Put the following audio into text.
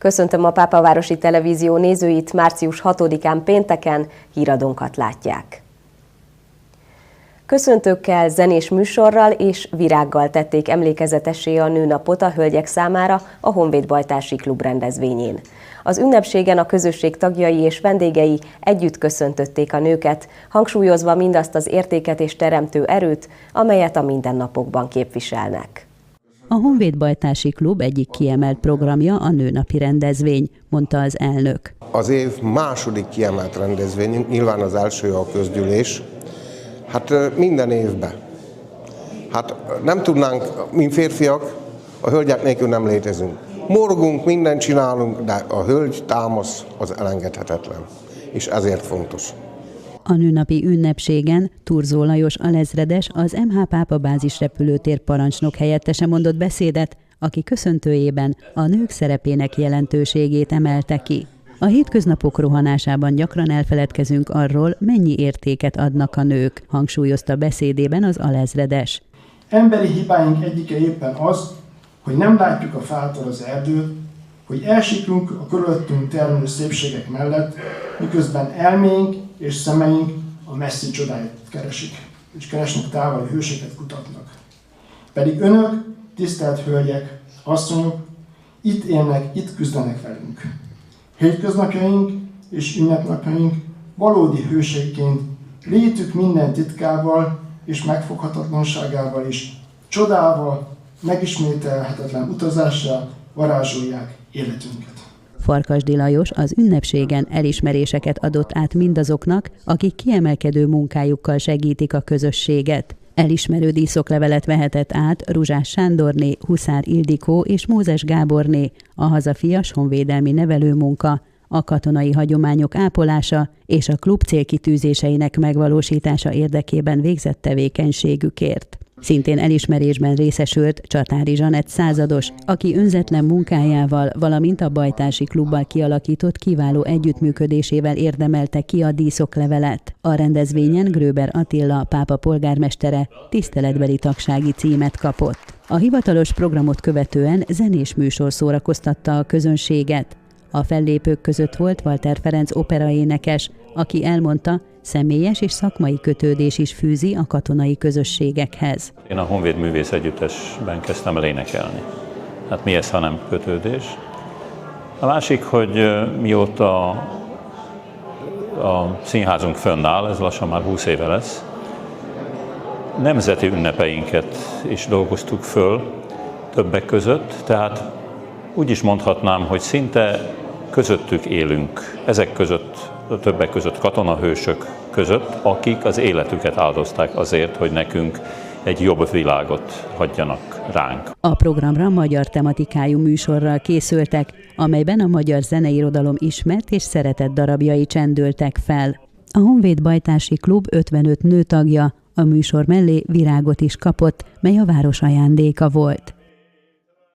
Köszöntöm a Pápavárosi Televízió nézőit, március 6-án pénteken híradónkat látják. Köszöntőkkel, zenés műsorral és virággal tették emlékezetessé a nőnapot a hölgyek számára a Honvéd Bajtársi Klub rendezvényén. Az ünnepségen a közösség tagjai és vendégei együtt köszöntötték a nőket, hangsúlyozva mindazt az értéket és teremtő erőt, amelyet a mindennapokban képviselnek. A Honvéd Bajtársi Klub egyik kiemelt programja a nőnapi rendezvény, mondta az elnök. Az év második kiemelt rendezvényünk, nyilván az első a közgyűlés, minden évben. Nem tudnánk, mi férfiak, a hölgyek nélkül nem létezünk. Morgunk, mindent csinálunk, de a hölgy támasz az elengedhetetlen, és ezért fontos. A nőnapi ünnepségen Thurzó Lajos alezredes, az MH Pápa bázisrepülőtér parancsnok helyettese mondott beszédet, aki köszöntőjében a nők szerepének jelentőségét emelte ki. A hétköznapok rohanásában gyakran elfeledkezünk arról, mennyi értéket adnak a nők, hangsúlyozta beszédében az alezredes. Emberi hibáink egyike éppen az, hogy nem látjuk a fától az erdőt, hogy elsiklunk a körülöttünk termő szépségek mellett, miközben elménk és szemeink a messzi csodáit keresik, és keresnek távoli hőseket kutatnak. Pedig önök, tisztelt hölgyek, asszonyok, itt élnek, itt küzdenek velünk. Hétköznapjaink és ünnepnapjaink valódi hőseiként létük minden titkával és megfoghatatlanságával is, csodával, megismételhetetlen utazással varázsolják életünket. Farkasdi Lajos az ünnepségen elismeréseket adott át mindazoknak, akik kiemelkedő munkájukkal segítik a közösséget. Elismerő díszoklevelet vehetett át Ruzsás Sándorné, Huszár Ildikó és Mózes Gáborné, a hazafias honvédelmi nevelőmunka, a katonai hagyományok ápolása és a klub célkitűzéseinek megvalósítása érdekében végzett tevékenységükért. Szintén elismerésben részesült Csatári Zsanett százados, aki önzetlen munkájával, valamint a Bajtársi Klubbal kialakított kiváló együttműködésével érdemelte ki a díszoklevelet. A rendezvényen Gröber Attila pápa polgármestere tiszteletbeli tagsági címet kapott. A hivatalos programot követően zenés műsor szórakoztatta a közönséget. A fellépők között volt Walter Ferenc operaénekes, aki elmondta, személyes és szakmai kötődés is fűzi a katonai közösségekhez. Én a Honvéd Művész Együttesben kezdtem el énekelni. Mi ez, ha nem kötődés? A másik, hogy mióta a színházunk fönnáll, ez lassan már 20 éve lesz, nemzeti ünnepeinket is dolgoztuk föl többek között, tehát úgy is mondhatnám, hogy szinte közöttük élünk, ezek között, többek között katonahősök között, akik az életüket áldozták azért, hogy nekünk egy jobb világot hagyjanak ránk. A programra magyar tematikájú műsorral készültek, amelyben a magyar zeneirodalom ismert és szeretett darabjai csendültek fel. A Honvéd Bajtársi Klub 55 nőtagja a műsor mellé virágot is kapott, mely a város ajándéka volt.